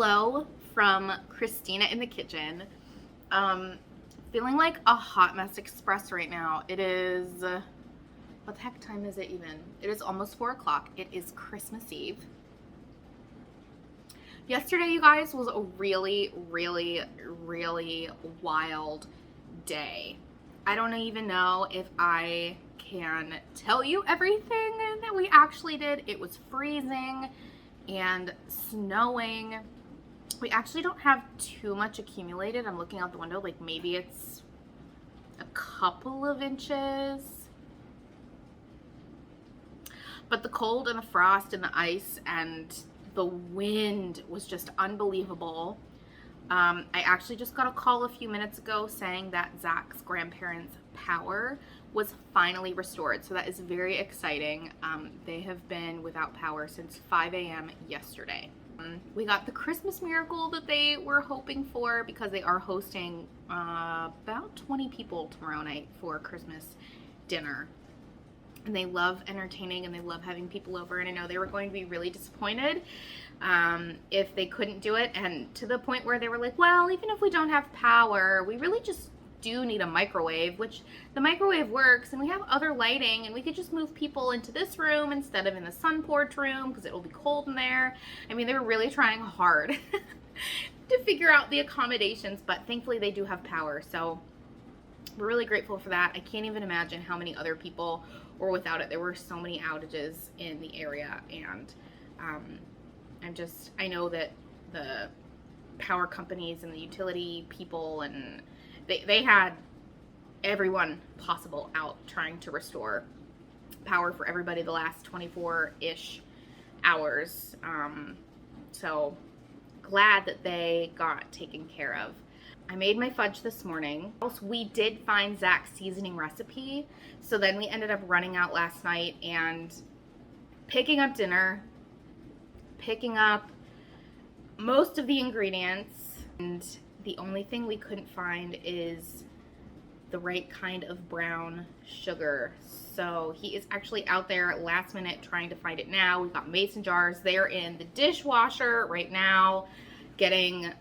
Hello from Christina in the kitchen. Feeling like a hot mess express right now. It is, what the heck time is it even? It is almost 4 o'clock. It is Christmas Eve. Yesterday, you guys, was a really wild day. I don't even know if I can tell you everything that we actually did. It was freezing and snowing. We actually don't have too much accumulated. I'm looking out the window, like maybe it's a couple of inches. But the cold and the frost and the ice and the wind was just unbelievable. I actually just got a call a few minutes ago saying that Zach's grandparents' power was finally restored. So that is very exciting. They have been without power since 5 a.m. yesterday. We got the Christmas miracle that they were hoping for because they are hosting about 20 people tomorrow night for Christmas dinner. And they love entertaining and they love having people over. And I know they were going to be really disappointed if they couldn't do it. And to the point where they were like, well, even if we don't have power, we really just do need a microwave, which the microwave works and we have other lighting and we could just move people into this room instead of in the sun porch room because it will be cold in there. I mean, they were really trying hard to figure out the accommodations, but thankfully they do have power. So we're really grateful for that. I can't even imagine how many other people were without it. There were so many outages in the area, and I know that the power companies and the utility people and they had everyone possible out trying to restore power for everybody the last 24-ish hours. So glad that they got taken care of. I made my fudge this morning. Also, we did find Zach's seasoning recipe. So then we ended up running out last night and picking up dinner, picking up most of the ingredients, and the only thing we couldn't find is the right kind of brown sugar. So he is actually out there last minute trying to find it now. We've got mason jars. They're in the dishwasher right now, getting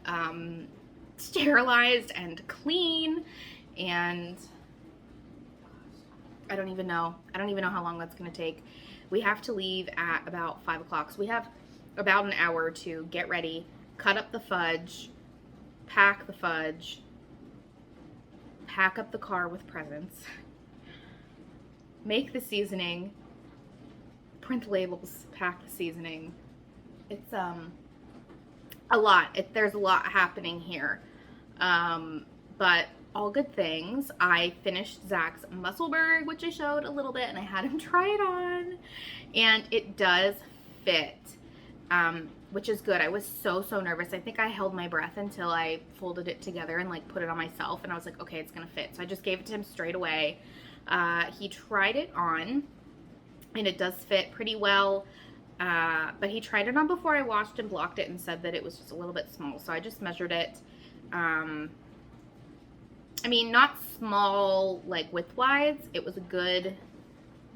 sterilized and clean, and I don't even know how long that's going to take. We have to leave at about 5 o'clock, so we have about an hour to get ready, cut up the fudge, pack the fudge, pack up the car with presents, make the seasoning, print labels, pack the seasoning. It's a lot. There's a lot happening here. But all good things. I finished Zach's Musselburgh, which I showed a little bit, and I had him try it on, and it does fit, which is good. I was so nervous. I think I held my breath until I folded it together and like put it on myself, and I was like, okay, it's gonna fit. So I just gave it to him straight away. He tried it on, and it does fit pretty well. But he tried it on before I washed and blocked it and said that it was just a little bit small. So I just measured it. I mean, not small, like width-wise. It was a good,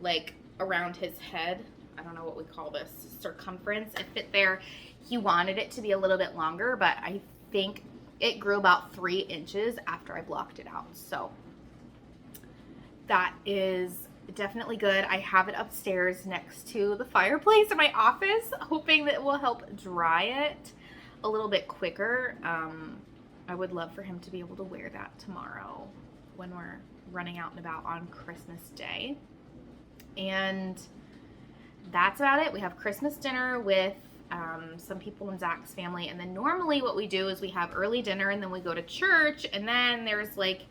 like, around his head. I don't know what we call this, circumference. It fit there. He wanted it to be a little bit longer, but I think it grew about 3 inches after I blocked it out. So that is definitely good. I have it upstairs next to the fireplace in my office, hoping that it will help dry it a little bit quicker. I would love for him to be able to wear that tomorrow when we're running out and about on Christmas Day. And that's about it. We have Christmas dinner with some people in Zach's family, and then normally what we do is we have early dinner and then we go to church, and then there's like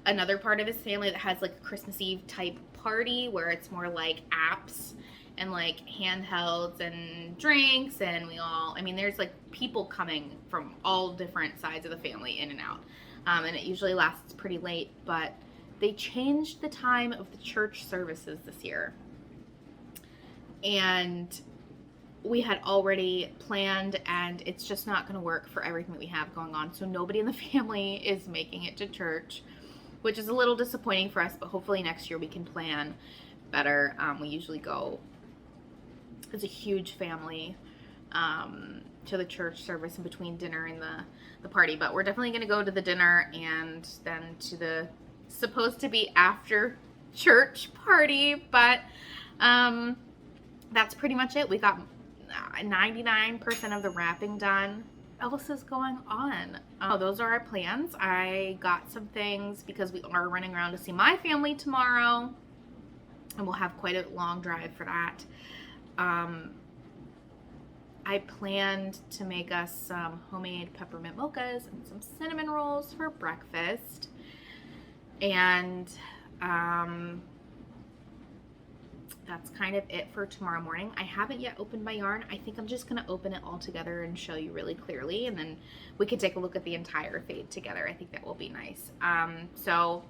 another part of his family that has like a Christmas Eve type party where it's more like apps and like handhelds and drinks, and there's like people coming from all different sides of the family in and out, and it usually lasts pretty late. But they changed the time of the church services this year, and we had already planned, and it's just not going to work for everything that we have going on. So nobody in the family is making it to church, which is a little disappointing for us, but hopefully next year we can plan better. We usually go as a huge family, to the church service in between dinner and the party. But we're definitely going to go to the dinner and then to the supposed to be after church party. But that's pretty much it. We got 99% of the wrapping done. What else is going on? Those are our plans. I got some things because we are running around to see my family tomorrow, and we'll have quite a long drive for that. I planned to make us some homemade peppermint mochas and some cinnamon rolls for breakfast. And that's kind of it for tomorrow morning. I haven't yet opened my yarn. I think I'm just going to open it all together and show you really clearly, and then we can take a look at the entire fade together. I think that will be nice. So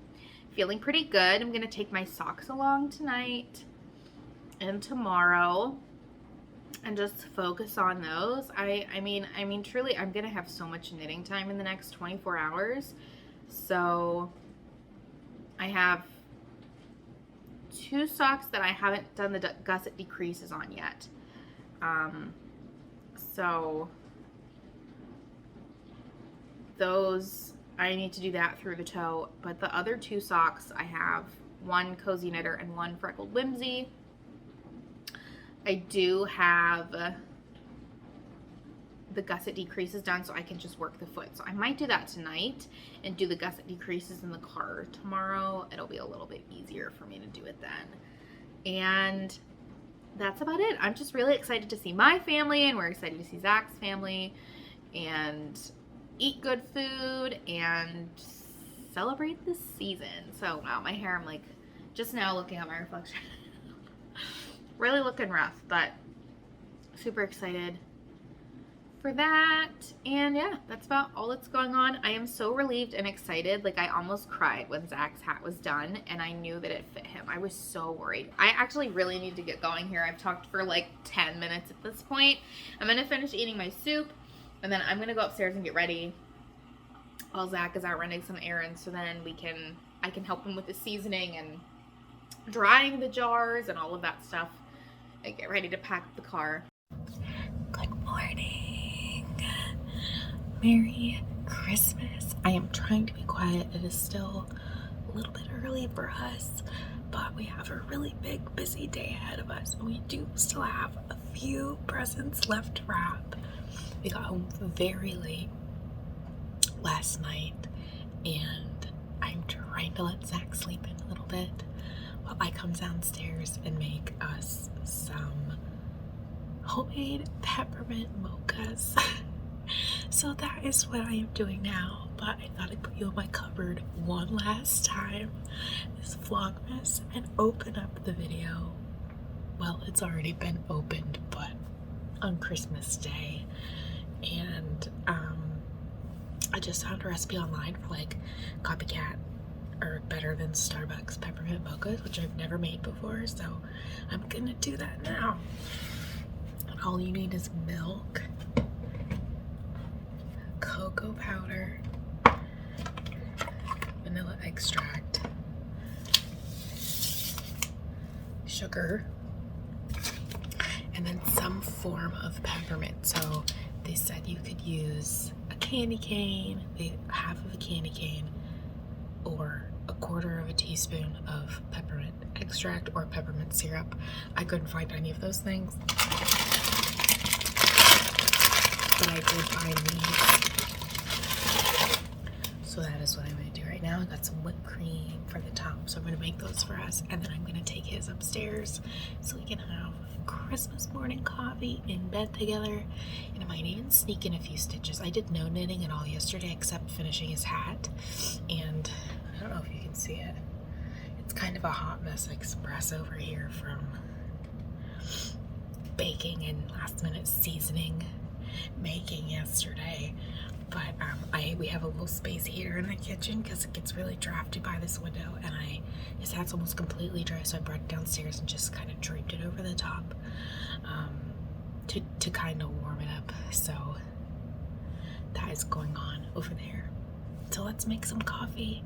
feeling pretty good. I'm going to take my socks along tonight and tomorrow and just focus on those. I mean truly, I'm going to have so much knitting time in the next 24 hours. So I have 2 socks that I haven't done the gusset decreases on yet. So those, I need to do that through the toe. But the other 2 socks, I have one Cozy Knitter and one Freckled Whimsy. I do have the gusset decreases done, so I can just work the foot. So I might do that tonight and do the gusset decreases in the car tomorrow. It'll be a little bit easier for me to do it then. And that's about it. I'm just really excited to see my family, and we're excited to see Zach's family and eat good food and celebrate the season. So wow, my hair, I'm like just now looking at my reflection. Really looking rough, but super excited for that. And yeah, that's about all that's going on. I am so relieved and excited. Like, I almost cried when Zach's hat was done and I knew that it fit him. I was so worried. I actually really need to get going here. I've talked for like 10 minutes at this point. I'm gonna finish eating my soup and then I'm gonna go upstairs and get ready while Zach is out running some errands, so then I can help him with the seasoning and drying the jars and all of that stuff and get ready to pack the car. Good morning. Merry Christmas. I am trying to be quiet. It is still a little bit early for us, but we have a really big, busy day ahead of us. We do still have a few presents left to wrap. We got home very late last night, and I'm trying to let Zach sleep in a little bit while I come downstairs and make us some homemade peppermint mochas. So that is what I am doing now, but I thought I'd put you on my cupboard one last time, this Vlogmas, and open up the video. Well, it's already been opened, but on Christmas Day. And I just found a recipe online for like copycat or better than Starbucks peppermint mochas, which I've never made before, so I'm gonna do that now. And all you need is milk, cocoa powder, vanilla extract, sugar, and then some form of peppermint. So they said you could use a candy cane, half of a candy cane, or a quarter of a teaspoon of peppermint extract or peppermint syrup. I couldn't find any of those things, but I did find these. So that is what I'm going to do right now. I got some whipped cream for the top, so I'm going to make those for us, and then I'm going to take his upstairs so we can have Christmas morning coffee in bed together. And I might even sneak in a few stitches. I did no knitting at all yesterday except finishing his hat, and I don't know if you can see it. It's kind of a hot mess express over here from baking and last minute seasoning making yesterday. But we have a little space heater in the kitchen because it gets really drafty by this window, and his hat's almost completely dry, so I brought it downstairs and just kind of draped it over the top to kind of warm it up. So that is going on over there. So let's make some coffee.